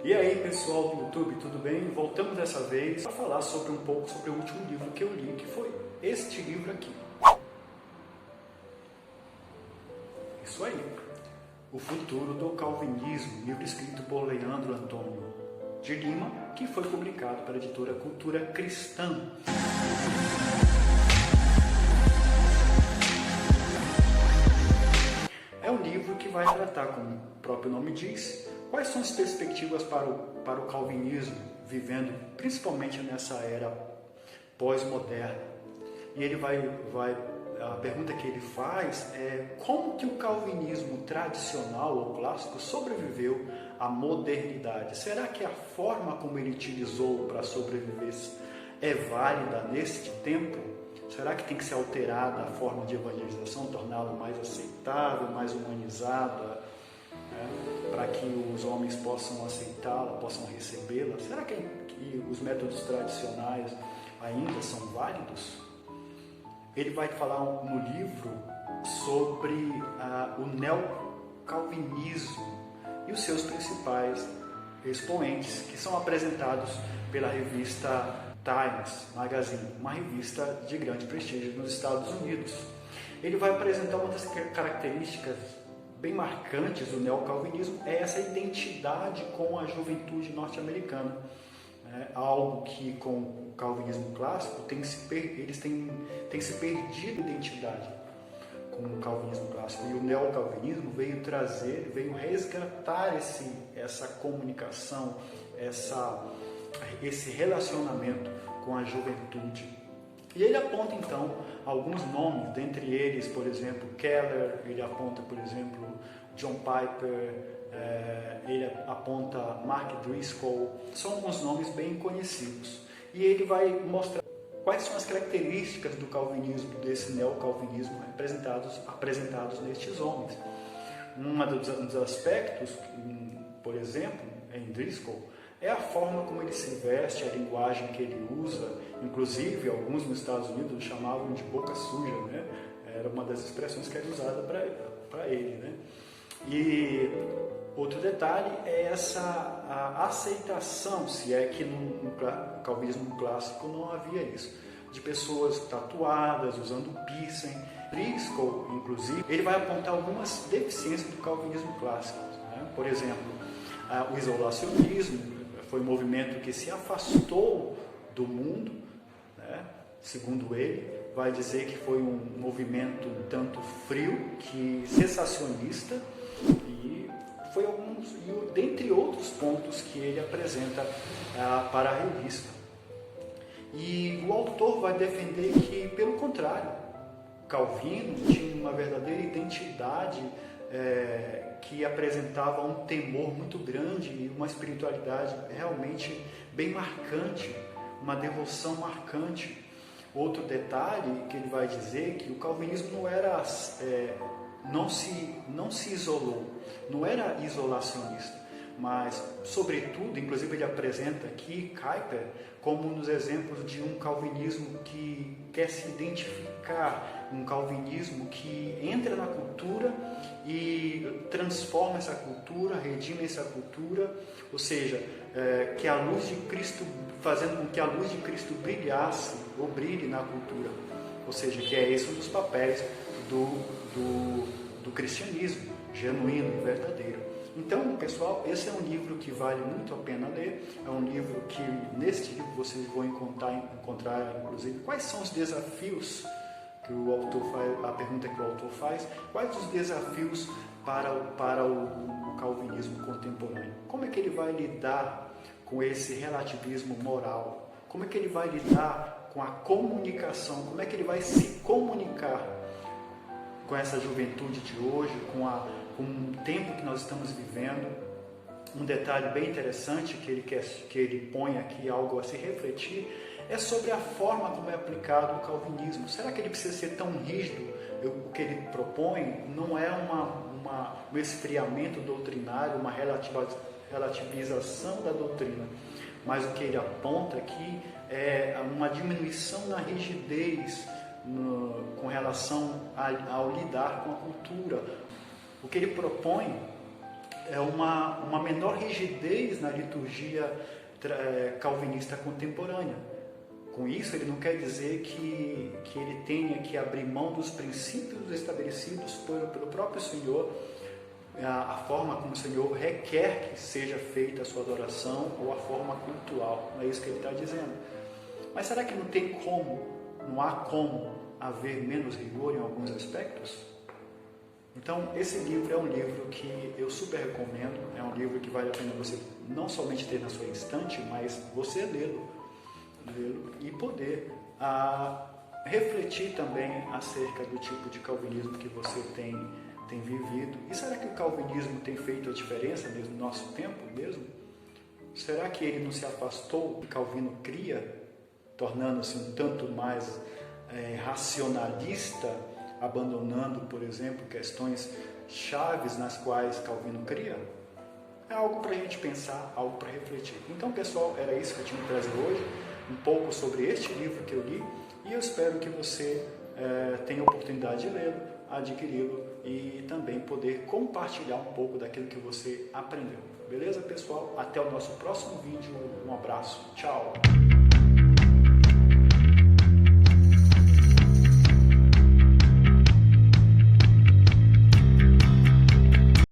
E aí pessoal do YouTube, tudo bem? Voltamos dessa vez para falar sobre um pouco sobre o último livro que eu li, que foi este livro aqui. Isso aí, O Futuro do Calvinismo, livro escrito por Leandro Antônio de Lima, que foi publicado pela editora Cultura Cristã. É um livro que vai tratar, como o próprio nome diz, quais são as perspectivas para o calvinismo, vivendo principalmente nessa era pós-moderna. E ele a pergunta que ele faz é como que o calvinismo tradicional ou clássico sobreviveu à modernidade? Será que a forma como ele utilizou para sobreviver é válida neste tempo? Será que tem que ser alterada a forma de evangelização, torná-la mais aceitável, mais humanizada, né, para que os homens possam aceitá-la, possam recebê-la? Será que os métodos tradicionais ainda são válidos? Ele vai falar no livro sobre o neocalvinismo e os seus principais expoentes, que são apresentados pela revista Times Magazine, uma revista de grande prestígio nos Estados Unidos. Ele vai apresentar uma das características bem marcantes do neocalvinismo, é essa identidade com a juventude norte-americana. Algo que com o calvinismo clássico eles têm se perdido identidade com o calvinismo clássico, e o neocalvinismo veio resgatar essa comunicação, esse relacionamento com a juventude. E ele aponta então alguns nomes, dentre eles, por exemplo, Keller, ele aponta, por exemplo, John Piper, ele aponta Mark Driscoll, são alguns nomes bem conhecidos. E ele vai mostrar quais são as características do calvinismo, desse neocalvinismo apresentados nestes homens. Um dos aspectos, por exemplo, em Driscoll, é a forma como ele se veste, a linguagem que ele usa. Inclusive, alguns nos Estados Unidos chamavam de boca suja, né? Era uma das expressões que era usada para ele, né? E outro detalhe é a aceitação, se é que no calvinismo clássico não havia isso, de pessoas tatuadas, usando piercing. Driscoll, inclusive, ele vai apontar algumas deficiências do calvinismo clássico, né? Por exemplo, o isolacionismo foi um movimento que se afastou do mundo, né? Segundo ele, vai dizer que foi um movimento um tanto frio, sensacionista, e foi dentre outros pontos que ele apresenta para a revista. E o autor vai defender que, pelo contrário, Calvino tinha uma verdadeira identidade que apresentava um temor muito grande e uma espiritualidade realmente bem marcante, uma devoção marcante. Outro detalhe que ele vai dizer que o calvinismo não se isolou, não era isolacionista, mas, sobretudo, inclusive ele apresenta aqui Kuyper como um dos exemplos de um calvinismo que quer se identificar, um calvinismo que entra na cultura e transforma essa cultura, redime essa cultura, ou seja, que a luz de Cristo, fazendo com que a luz de Cristo brilhasse ou brilhe na cultura, ou seja, que é esse um dos papéis do cristianismo genuíno e verdadeiro. Então, pessoal, esse é um livro que vale muito a pena ler. É um livro que, neste livro, vocês vão encontrar, inclusive, quais são os desafios que o autor faz, a pergunta que o autor faz, quais os desafios para o calvinismo contemporâneo. Como é que ele vai lidar com esse relativismo moral? Como é que ele vai lidar com a comunicação? Como é que ele vai se comunicar com essa juventude de hoje, com o tempo que nós estamos vivendo? Um detalhe bem interessante que ele põe aqui, algo a se refletir, é sobre a forma como é aplicado o calvinismo. Será que ele precisa ser tão rígido? O que ele propõe não é um esfriamento doutrinário, uma relativização da doutrina, mas o que ele aponta aqui é uma diminuição na rigidez com relação ao lidar com a cultura. O que ele propõe uma menor rigidez na liturgia calvinista contemporânea. Com isso, ele não quer dizer que ele tenha que abrir mão dos princípios estabelecidos pelo próprio Senhor, a forma como o Senhor requer que seja feita a sua adoração ou a forma cultual. Não é isso que ele está dizendo. Mas será que não há como haver menos rigor em alguns aspectos? Então, esse livro é um livro que eu super recomendo, é um livro que vale a pena você não somente ter na sua estante, mas você lê-lo e poder refletir também acerca do tipo de calvinismo que você tem vivido. E será que o calvinismo tem feito a diferença mesmo no nosso tempo mesmo? Será que ele não se afastou do que Calvino cria, tornando-se um tanto mais racionalista, abandonando, por exemplo, questões chaves nas quais Calvino cria? É algo para a gente pensar, algo para refletir. Então, pessoal, era isso que eu tinha que trazer hoje, um pouco sobre este livro que eu li, e eu espero que você tenha a oportunidade de lê-lo, adquiri-lo e também poder compartilhar um pouco daquilo que você aprendeu. Beleza, pessoal? Até o nosso próximo vídeo. Um abraço. Tchau!